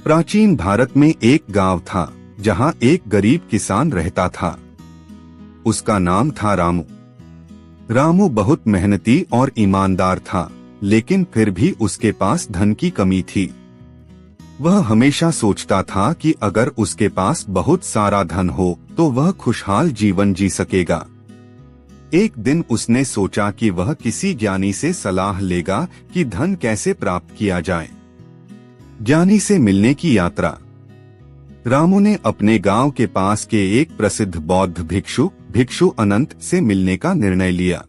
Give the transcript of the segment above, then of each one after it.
प्राचीन भारत में एक गांव था जहां एक गरीब किसान रहता था। उसका नाम था रामू। रामू बहुत मेहनती और ईमानदार था, लेकिन फिर भी उसके पास धन की कमी थी। वह हमेशा सोचता था कि अगर उसके पास बहुत सारा धन हो तो वह खुशहाल जीवन जी सकेगा। एक दिन उसने सोचा कि वह किसी ज्ञानी से सलाह लेगा कि धन कैसे प्राप्त किया जाए। ज्ञानी से मिलने की यात्रा। रामू ने अपने गांव के पास के एक प्रसिद्ध बौद्ध भिक्षु अनंत से मिलने का निर्णय लिया।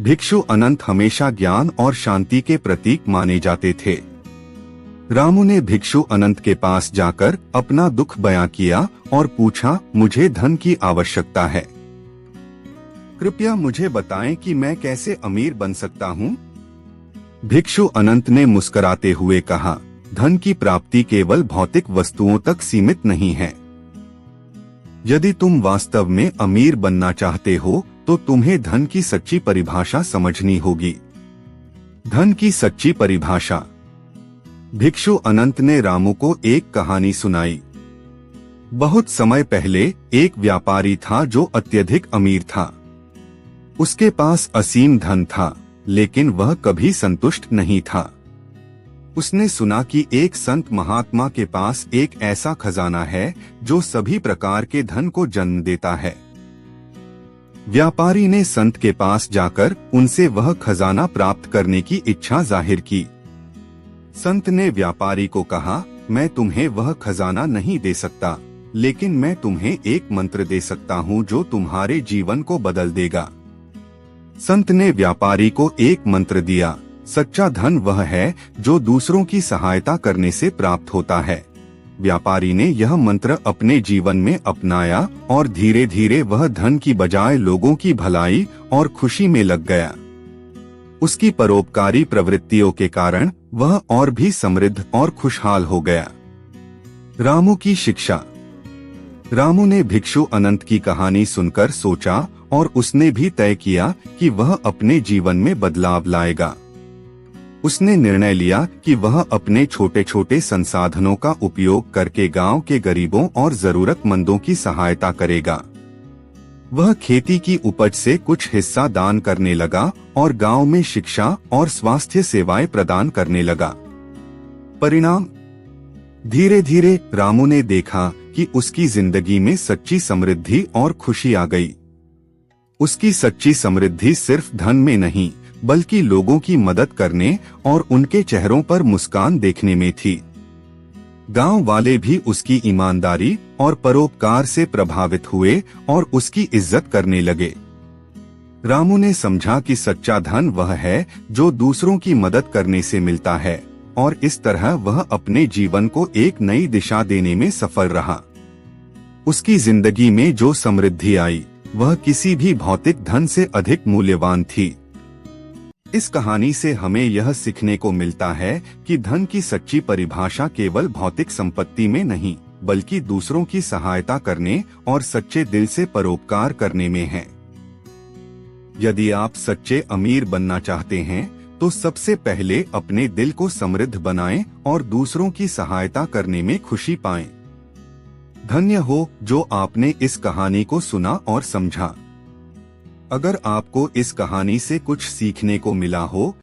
भिक्षु अनंत हमेशा ज्ञान और शांति के प्रतीक माने जाते थे। रामू ने भिक्षु अनंत के पास जाकर अपना दुख बयां किया और पूछा, मुझे धन की आवश्यकता है। कृपया मुझे बताएं कि मैं कैसे अमीर बन सकता हूँ। भिक्षु अनंत ने मुस्कुराते हुए कहा, धन की प्राप्ति केवल भौतिक वस्तुओं तक सीमित नहीं है। यदि तुम वास्तव में अमीर बनना चाहते हो तो तुम्हें धन की सच्ची परिभाषा समझनी होगी। धन की सच्ची परिभाषा। भिक्षु अनंत ने रामू को एक कहानी सुनाई। बहुत समय पहले एक व्यापारी था जो अत्यधिक अमीर था। उसके पास असीम धन था, लेकिन वह कभी संतुष्ट नहीं था। उसने सुना कि एक संत महात्मा के पास एक ऐसा खजाना है जो सभी प्रकार के धन को जन्म देता है। व्यापारी ने संत के पास जाकर उनसे वह खजाना प्राप्त करने की इच्छा जाहिर की। संत ने व्यापारी को कहा, मैं तुम्हें वह खजाना नहीं दे सकता, लेकिन मैं तुम्हें एक मंत्र दे सकता हूँ जो तुम्हारे जीवन को बदल देगा। संत ने व्यापारी को एक मंत्र दिया, सच्चा धन वह है जो दूसरों की सहायता करने से प्राप्त होता है। व्यापारी ने यह मंत्र अपने जीवन में अपनाया और धीरे धीरे वह धन की बजाय लोगों की भलाई और खुशी में लग गया। उसकी परोपकारी प्रवृत्तियों के कारण वह और भी समृद्ध और खुशहाल हो गया। रामू की शिक्षा। रामू ने भिक्षु अनंत की कहानी सुनकर सोचा और उसने भी तय किया कि वह अपने जीवन में बदलाव लाएगा। उसने निर्णय लिया कि वह अपने छोटे छोटे संसाधनों का उपयोग करके गांव के गरीबों और जरूरतमंदों की सहायता करेगा। वह खेती की उपज से कुछ हिस्सा दान करने लगा और गांव में शिक्षा और स्वास्थ्य सेवाएं प्रदान करने लगा। परिणाम। धीरे धीरे रामू ने देखा कि उसकी जिंदगी में सच्ची समृद्धि और खुशी आ गई। उसकी सच्ची समृद्धि सिर्फ धन में नहीं, बल्कि लोगों की मदद करने और उनके चेहरों पर मुस्कान देखने में थी। गांव वाले भी उसकी ईमानदारी और परोपकार से प्रभावित हुए और उसकी इज्जत करने लगे। रामू ने समझा कि सच्चा धन वह है जो दूसरों की मदद करने से मिलता है, और इस तरह वह अपने जीवन को एक नई दिशा देने में सफल रहा। उसकी जिंदगी में जो समृद्धि आई वह किसी भी भौतिक धन से अधिक मूल्यवान थी। इस कहानी से हमें यह सीखने को मिलता है कि धन की सच्ची परिभाषा केवल भौतिक संपत्ति में नहीं, बल्कि दूसरों की सहायता करने और सच्चे दिल से परोपकार करने में है। यदि आप सच्चे अमीर बनना चाहते हैं तो सबसे पहले अपने दिल को समृद्ध बनाएं और दूसरों की सहायता करने में खुशी पाएं। धन्य हो जो आपने इस कहानी को सुना और समझा। अगर आपको इस कहानी से कुछ सीखने को मिला हो